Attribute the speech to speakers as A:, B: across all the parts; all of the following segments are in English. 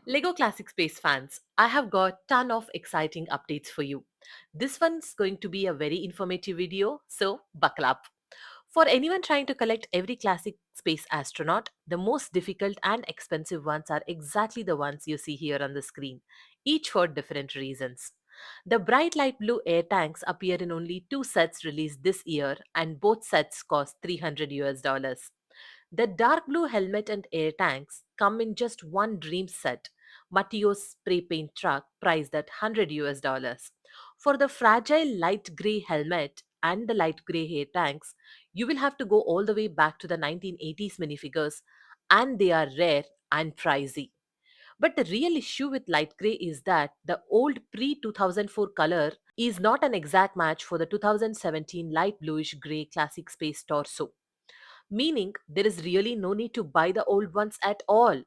A: Lego Classic Space fans, I have got ton of exciting updates for you. This one's going to be a very informative video, so buckle up. For anyone trying to collect every classic space astronaut, the most difficult and expensive ones are exactly the ones you see here on the screen, each for different reasons. The bright light blue air tanks appear in only two sets released this year, and both sets cost 300 US dollars. The dark blue helmet and air tanks come in just one dream set, Matteo's spray paint truck priced at 100 US dollars. For the fragile light grey helmet and the light grey air tanks, you will have to go all the way back to the 1980s minifigures, and they are rare and pricey. But the real issue with light grey is that the old pre 2004 color is not an exact match for the 2017 light bluish grey classic space torso, meaning there is really no need to buy the old ones at all.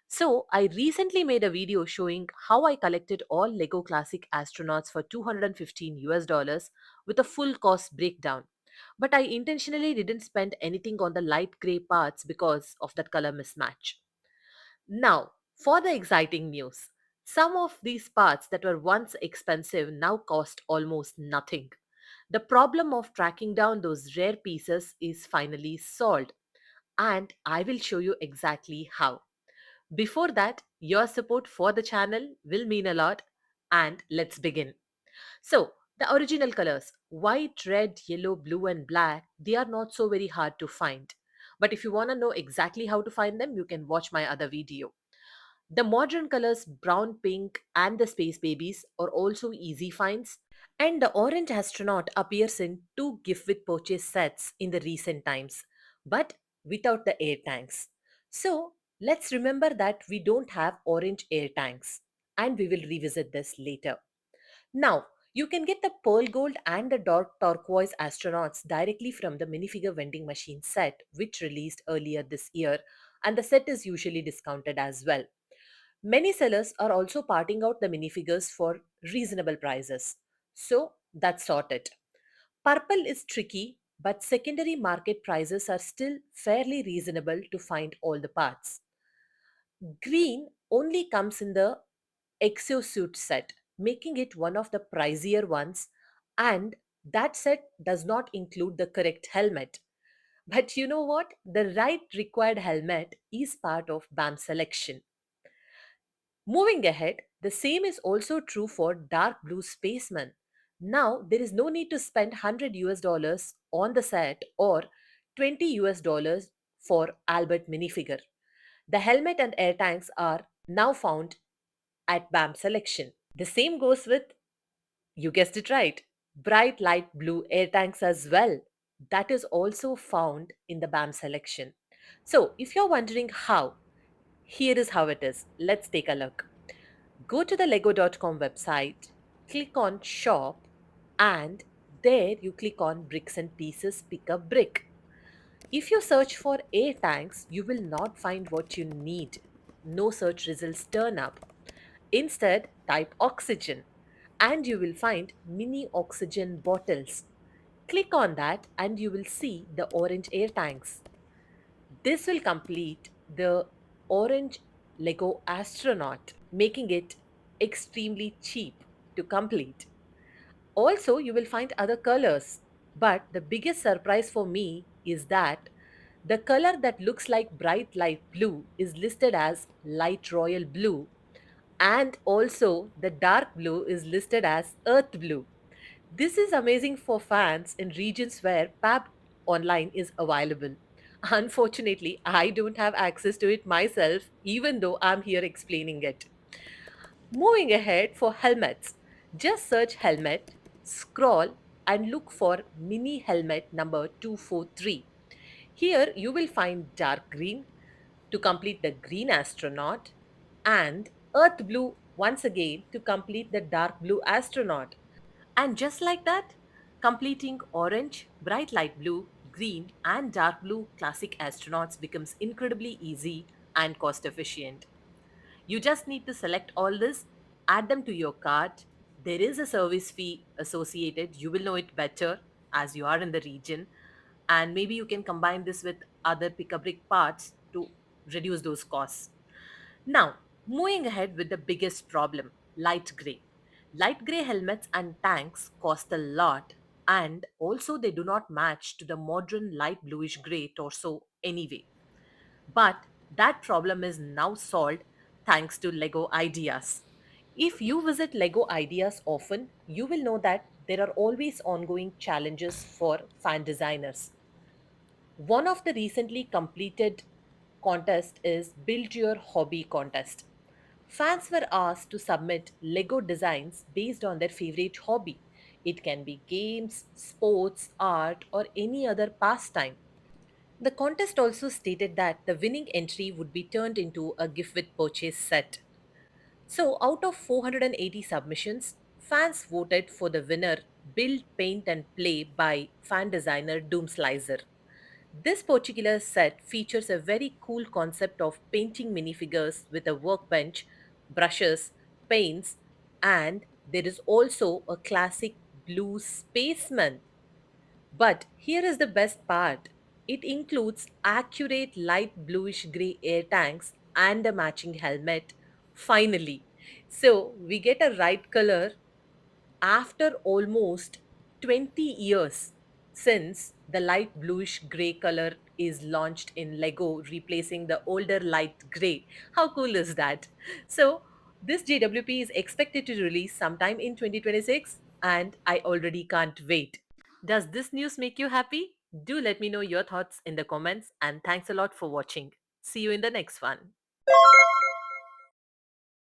A: So, I recently made a video showing how I collected all Lego Classic astronauts for 215 US dollars with a full cost breakdown. But I intentionally didn't spend anything on the light grey parts because of that color mismatch. Now, for the exciting news. Some of these parts that were once expensive now cost almost nothing. The problem of tracking down those rare pieces is finally solved, and I will show you exactly how. Before that, your support for the channel will mean a lot, and let's begin. So, the original colors white, red, yellow, blue, and black they are not so very hard to find. But if you want to know exactly how to find them, you can watch my other video. The modern colors brown, pink, and the space babies are also easy finds, and the orange astronaut appears in two gift with purchase sets in the recent times, but without the air tanks. So let's remember that we don't have orange air tanks, and we will revisit this later. Now, you can get the pearl gold and the dark turquoise astronauts directly from the minifigure vending machine set, which released earlier this year, and the set is usually discounted as well. Many sellers are also parting out the minifigures for reasonable prices. So that's sorted. Purple is tricky, but secondary market prices are still fairly reasonable to find all the parts. Green only comes in the exosuit set, making it one of the pricier ones, and that set does not include the correct helmet. But you know what? The right required helmet is part of BAM selection. Moving ahead, the same is also true for dark blue spaceman. Now, there is no need to spend 100 US dollars on the set or 20 US dollars for Albert minifigure. The helmet and air tanks are now found at BAM selection. The same goes with, you guessed it right, bright light blue air tanks as well. That is also found in the BAM selection. So, if you're wondering how, here is how it is. Let's take a look. Go to the lego.com website, click on shop, and there you click on bricks and pieces, pick a brick. If you search for air tanks, you will not find what you need. No search results turn up. Instead, type oxygen and you will find mini oxygen bottles. Click on that and you will see the orange air tanks. This will complete the orange Lego astronaut, making it extremely cheap to complete. Also, you will find other colors, but the biggest surprise for me is that the color that looks like bright light blue is listed as light royal blue, and also the dark blue is listed as earth blue. This is amazing for fans in regions where PAB online is available. Unfortunately, I don't have access to it myself, even though I'm here explaining it. Moving ahead for helmets, just search helmet, scroll, and look for mini helmet number 243. Here you will find dark green to complete the green astronaut and earth blue once again to complete the dark blue astronaut. And just like that, completing orange, bright light blue, green, and dark blue classic astronauts becomes incredibly easy and cost efficient. You just need to select all this, add them to your cart. There is a service fee associated. You will know it better as you are in the region. And maybe you can combine this with other pick a brick parts to reduce those costs. Now, Moving ahead with the biggest problem, light gray. Light gray helmets and tanks cost a lot, and also they do not match to the modern light bluish gray torso anyway. But that problem is now solved thanks to Lego Ideas. If you visit Lego Ideas often, you will know that there are always ongoing challenges for fan designers. One of the recently completed contest is Build Your Hobby contest. Fans were asked to submit Lego designs based on their favorite hobby. It can be games, sports, art, or any other pastime. The contest also stated that the winning entry would be turned into a gift with purchase set. So, out of 480 submissions, fans voted for the winner Build, Paint and Play by fan designer Doomslicer. This particular set features a very cool concept of painting minifigures with a workbench, brushes, paints, and there is also a classic blue spaceman. But here is the best part, it includes accurate light bluish gray air tanks and a matching helmet. Finally, so we get a right color after almost 20 years since the light bluish gray color is launched in Lego, replacing the older light gray. How cool is that? So, this JWP is expected to release sometime in 2026, and I already can't wait. Does this news make you happy? Do let me know your thoughts in the comments, and thanks a lot for watching. See you in the next one.